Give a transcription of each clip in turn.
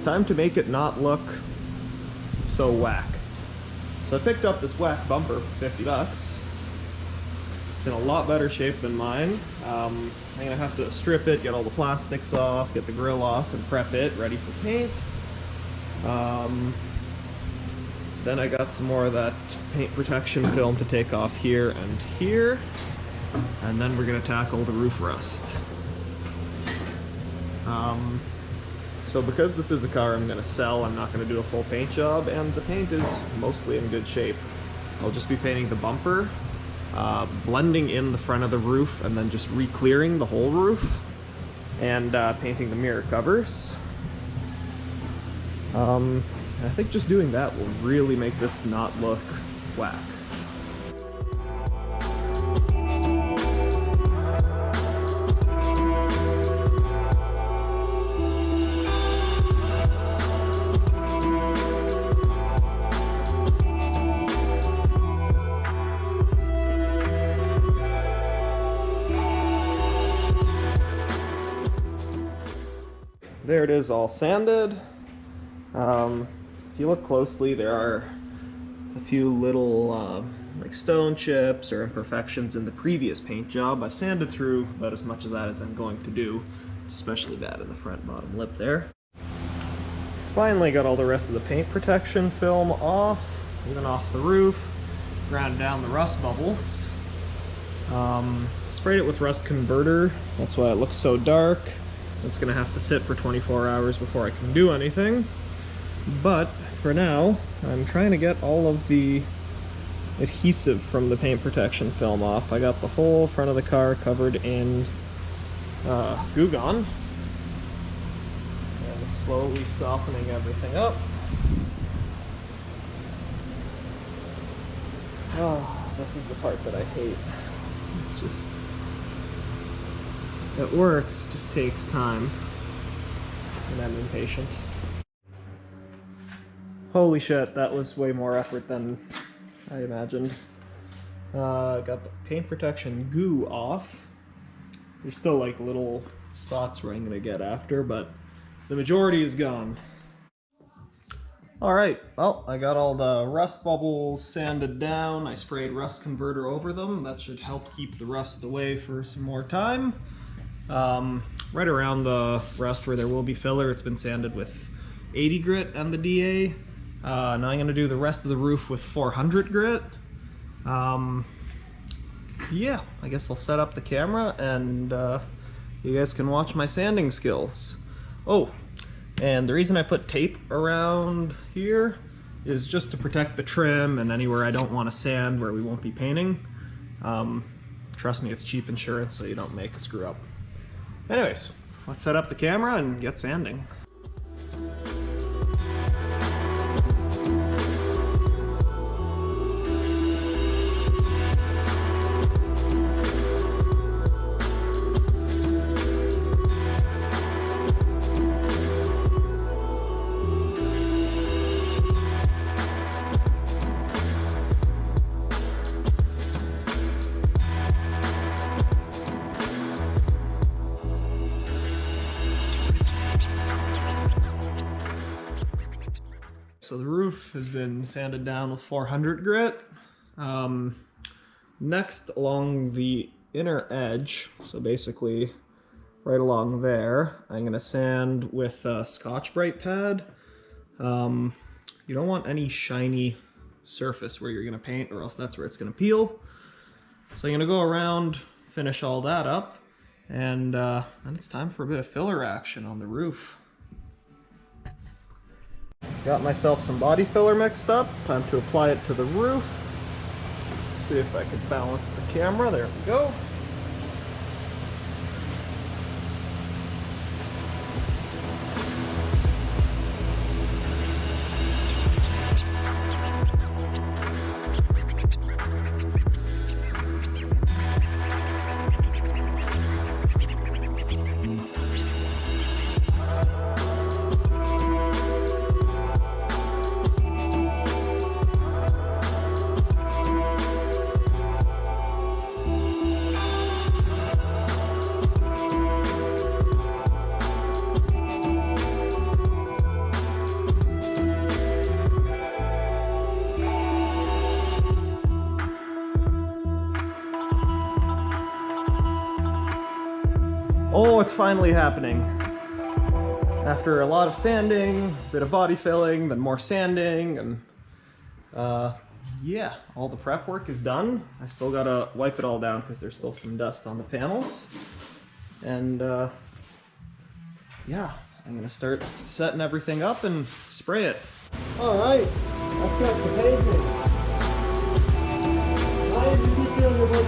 time to make it not look so whack. So I picked up this whack bumper for 50 bucks. It's in a lot better shape than mine. I'm gonna have to strip it, get all the plastics off, get the grill off, and prep it ready for paint. Then I got some more of that paint protection film to take off here and here. And then we're gonna tackle the roof rust. So because this is a car I'm gonna sell, I'm not gonna do a full paint job, and the paint is mostly in good shape. I'll just be painting the bumper, blending in the front of the roof, and then just re-clearing the whole roof, and painting the mirror covers. I think just doing that will really make this not look whack. There it is, all sanded. If you look closely, there are a few little like stone chips or imperfections in the previous paint job. I've sanded through about as much of that as I'm going to do. It's especially bad in the front bottom lip there. Finally got all the rest of the paint protection film off, even off the roof. Ground down the rust bubbles. Sprayed it with rust converter. That's why it looks so dark. It's gonna have to sit for 24 hours before I can do anything. But for now, I'm trying to get all of the adhesive from the paint protection film off. I got the whole front of the car covered in Goo Gone. And it's slowly softening everything up. Oh, this is the part that I hate. It's just... it works, it just takes time. And I'm impatient. Holy shit, that was way more effort than I imagined. Got the paint protection goo off. There's still like little spots where I'm gonna get after, but the majority is gone. Alright, well, I got all the rust bubbles sanded down. I sprayed rust converter over them. That should help keep the rust away for some more time. Right around the rust where there will be filler, it's been sanded with 80 grit and the DA. Now I'm going to do the rest of the roof with 400 grit. Yeah, I guess I'll set up the camera and you guys can watch my sanding skills. Oh, and the reason I put tape around here is just to protect the trim and anywhere I don't want to sand where we won't be painting. Trust me, it's cheap insurance, so you don't make a screw up. Anyways, let's set up the camera and get sanding. So the roof has been sanded down with 400 grit. Next, along the inner edge, so basically right along there, I'm going to sand with a Scotch-Brite pad. You don't want any shiny surface where you're going to paint, or else that's where it's going to peel. So I'm going to go around, finish all that up, and then it's time for a bit of filler action on the roof. Got myself some body filler mixed up. Time to apply it to the roof. See if I can balance the camera. There we go. Oh, it's finally happening. After a lot of sanding, a bit of body filling, then more sanding, and yeah, all the prep work is done. I still gotta wipe it all down because there's still some dust on the panels. And yeah, I'm gonna start setting everything up and spray it. All right, let's get the pavement. Ryan, you keep feeling your work.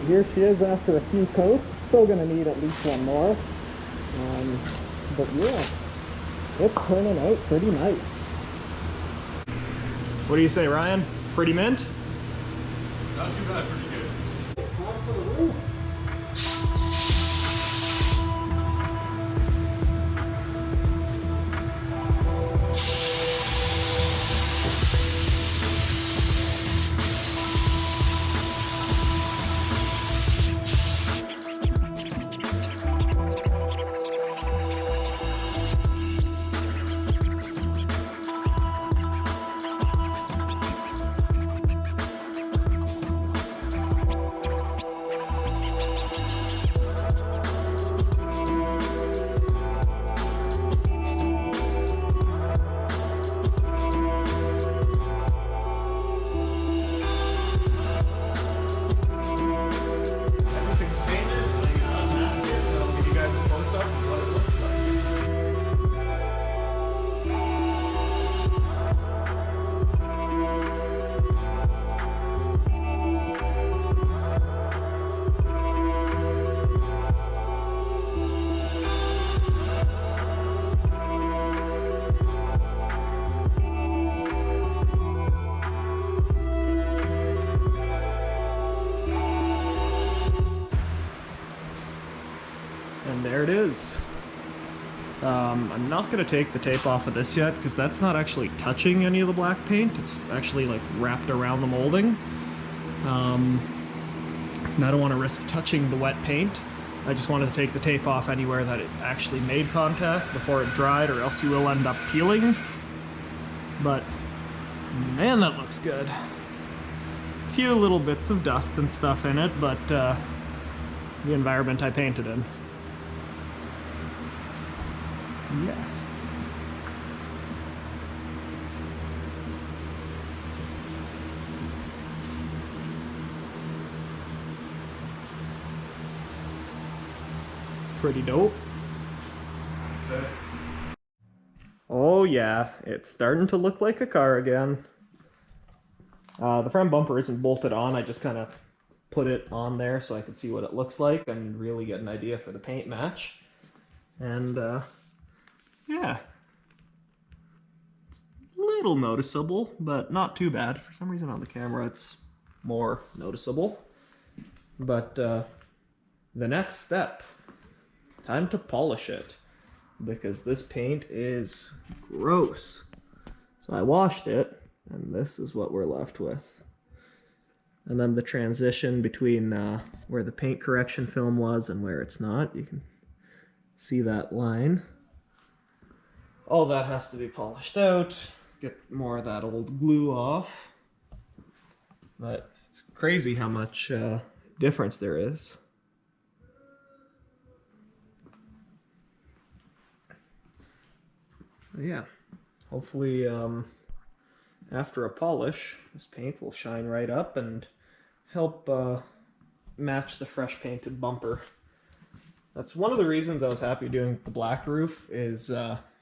Here she is after a few coats. Still gonna need at least one more. But yeah, it's turning out pretty nice. What do you say, Ryan? Pretty mint? Not too bad, pretty good. Time for the roof. And there it is. I'm not going to take the tape off of this yet because that's not actually touching any of the black paint. It's actually like wrapped around the molding. And I don't want to risk touching the wet paint. I just wanted to take the tape off anywhere that it actually made contact before it dried, or else you will end up peeling. But man, that looks good. A few little bits of dust and stuff in it, but the environment I painted in. Yeah. Pretty dope. Oh yeah, it's starting to look like a car again. The front bumper isn't bolted on, I just kind of put it on there so I could see what it looks like and really get an idea for the paint match. And yeah, it's a little noticeable, but not too bad. For some reason on the camera it's more noticeable. But the next step, time to polish it, because this paint is gross. So I washed it, and this is what we're left with. And then the transition between where the paint correction film was and where it's not, you can see that line. All that has to be polished out, get more of that old glue off. But it's crazy how much difference there is. But yeah, hopefully after a polish, this paint will shine right up and help match the fresh painted bumper. That's one of the reasons I was happy doing the black roof, is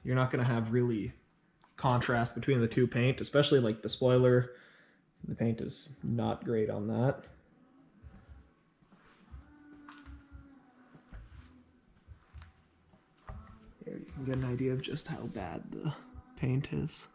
you're not going to have really contrast between the two paint, especially like the spoiler. The paint is not great on that. Here you can get an idea of just how bad the paint is.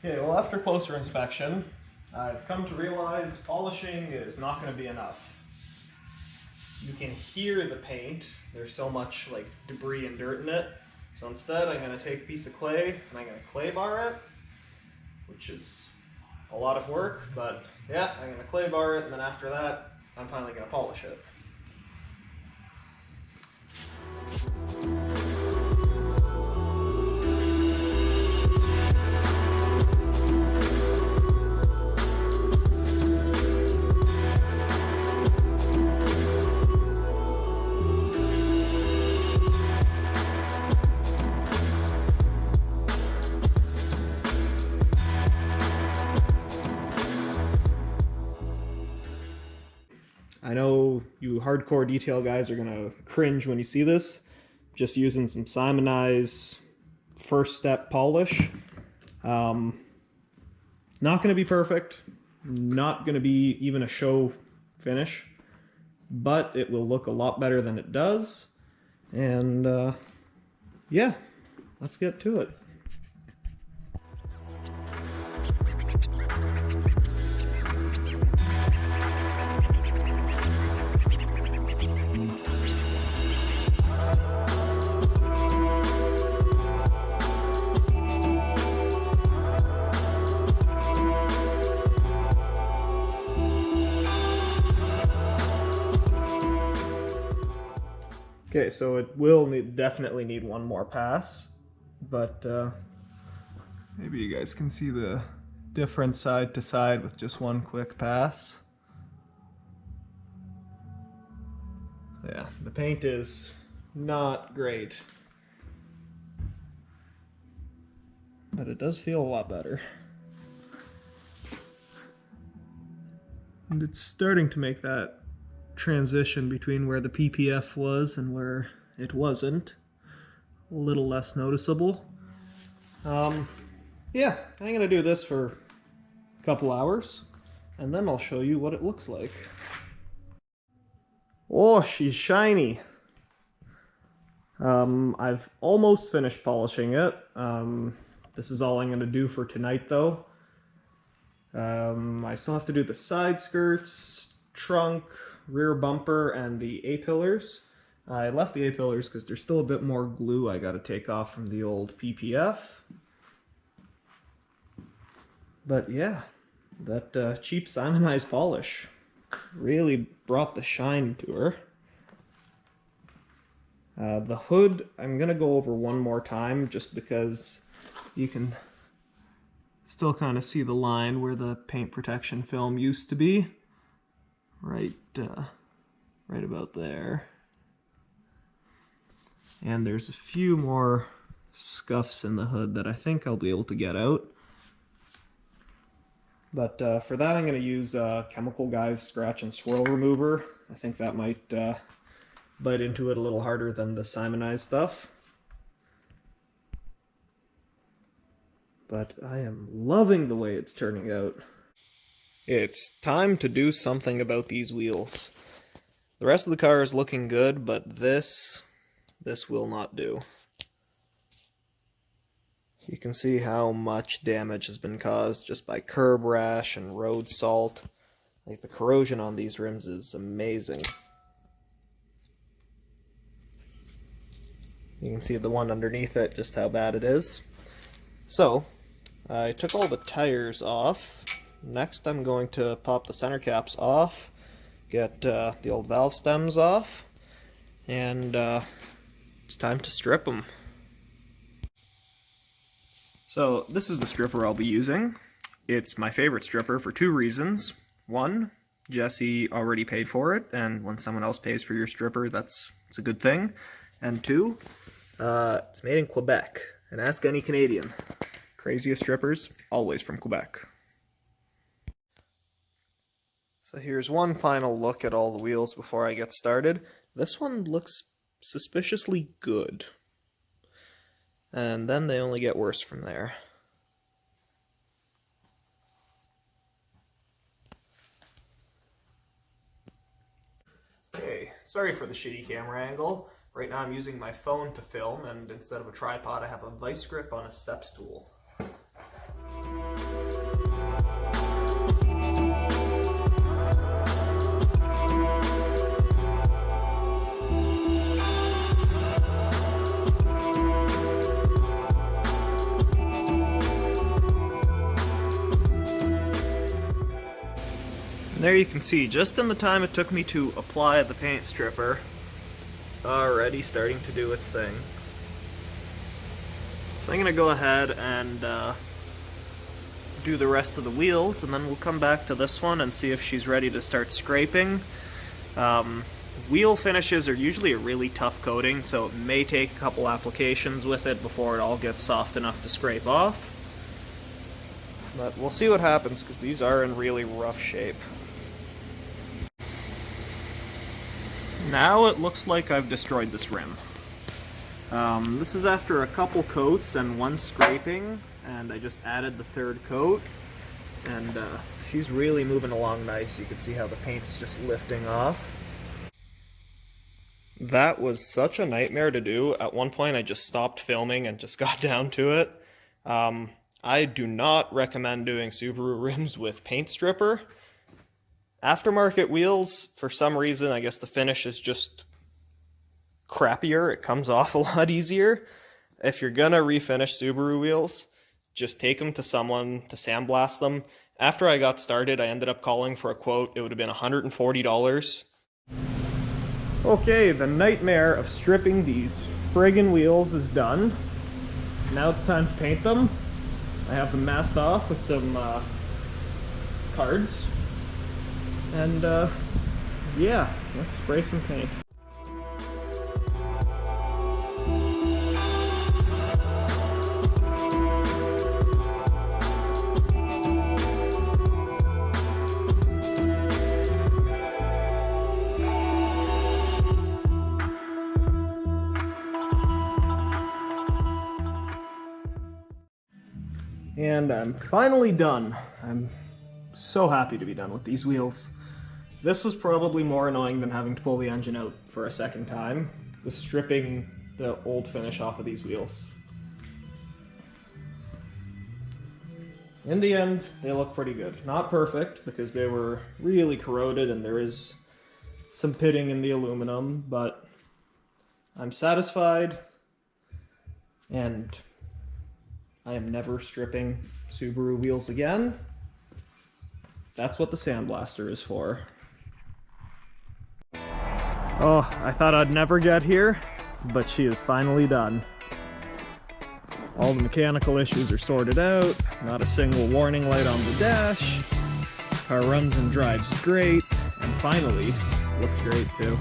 Okay, well, after closer inspection, I've come to realize polishing is not going to be enough. You can hear the paint. There's so much like debris and dirt in it. So instead, I'm going to take a piece of clay and I'm going to clay bar it, which is a lot of work, but yeah, I'm going to clay bar it, and then after that, I'm finally going to polish it. I know you hardcore detail guys are gonna cringe when you see this. Just using some Simonize first step polish. Not gonna be perfect, not gonna be even a show finish, but it will look a lot better than it does. And yeah, let's get to it. Okay, so it will definitely need one more pass, but maybe you guys can see the difference side to side with just one quick pass. Yeah, the paint is not great, but it does feel a lot better. And it's starting to make that transition between where the PPF was and where it wasn't a little less noticeable. Yeah, I'm gonna do this for a couple hours and then I'll show you what it looks like. Oh, she's shiny. I've almost finished polishing it. This is all I'm gonna do for tonight though. I still have to do the side skirts, trunk, rear bumper, and the A-pillars. I left the A-pillars because there's still a bit more glue I gotta take off from the old PPF. But yeah, that cheap Simonize polish really brought the shine to her. The hood, I'm gonna go over one more time just because you can still kind of see the line where the paint protection film used to be. Right about there. And there's a few more scuffs in the hood that I think I'll be able to get out. But for that I'm going to use Chemical Guy's Scratch and Swirl Remover. I think that might bite into it a little harder than the Simonize stuff. But I am loving the way it's turning out. It's time to do something about these wheels. The rest of the car is looking good, but this will not do. You can see how much damage has been caused just by curb rash and road salt. Like, the corrosion on these rims is amazing. You can see the one underneath it, just how bad it is. So, I took all the tires off. Next I'm going to pop the center caps off, get the old valve stems off, and it's time to strip them. So this is the stripper I'll be using. It's my favorite stripper for two reasons. One, Jesse already paid for it, and when someone else pays for your stripper, it's a good thing. And two, it's made in Quebec, and ask any Canadian. Craziest strippers, always from Quebec. So here's one final look at all the wheels before I get started. This one looks suspiciously good. And then they only get worse from there. Okay, sorry for the shitty camera angle. Right now I'm using my phone to film, and instead of a tripod I have a vice grip on a step stool. And there you can see, just in the time it took me to apply the paint stripper, it's already starting to do its thing. So I'm going to go ahead and do the rest of the wheels, and then we'll come back to this one and see if she's ready to start scraping. Wheel finishes are usually a really tough coating, so it may take a couple applications with it before it all gets soft enough to scrape off. But we'll see what happens, because these are in really rough shape. Now it looks like I've destroyed this rim. This is after a couple coats and one scraping, and I just added the third coat, and she's really moving along nice. You can see how the paint is just lifting off. That was such a nightmare to do. At one point I just stopped filming and just got down to it. I do not recommend doing Subaru rims with paint stripper. Aftermarket wheels, for some reason, I guess the finish is just crappier. It comes off a lot easier. If you're gonna refinish Subaru wheels, just take them to someone to sandblast them. After I got started, I ended up calling for a quote. It would have been $140. Okay, the nightmare of stripping these friggin' wheels is done. Now it's time to paint them. I have them masked off with some cards. And yeah, let's spray some paint. And I'm finally done. I'm so happy to be done with these wheels. This was probably more annoying than having to pull the engine out for a second time, was stripping the old finish off of these wheels. In the end, they look pretty good. Not perfect, because they were really corroded and there is some pitting in the aluminum, but I'm satisfied, and I am never stripping Subaru wheels again. That's what the sandblaster is for. Oh, I thought I'd never get here, but she is finally done. All the mechanical issues are sorted out, not a single warning light on the dash. Car runs and drives great, and finally, looks great too.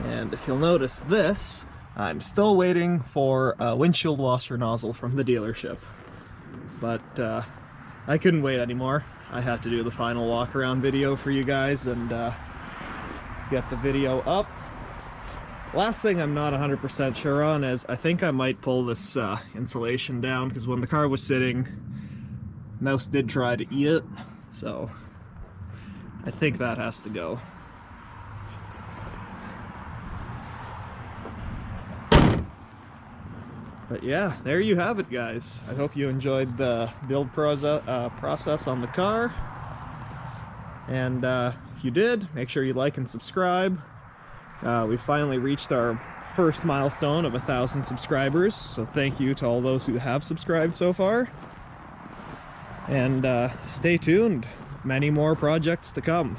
And if you'll notice this, I'm still waiting for a windshield washer nozzle from the dealership. But I couldn't wait anymore. I had to do the final walk around video for you guys and get the video up. Last thing I'm not 100% sure on is I think I might pull this insulation down, because when the car was sitting, mouse did try to eat it. So I think that has to go. But yeah, there you have it, guys. I hope you enjoyed the build process on the car. And if you did, make sure you like and subscribe. We finally reached our first milestone of 1,000 subscribers, so thank you to all those who have subscribed so far. And stay tuned, many more projects to come.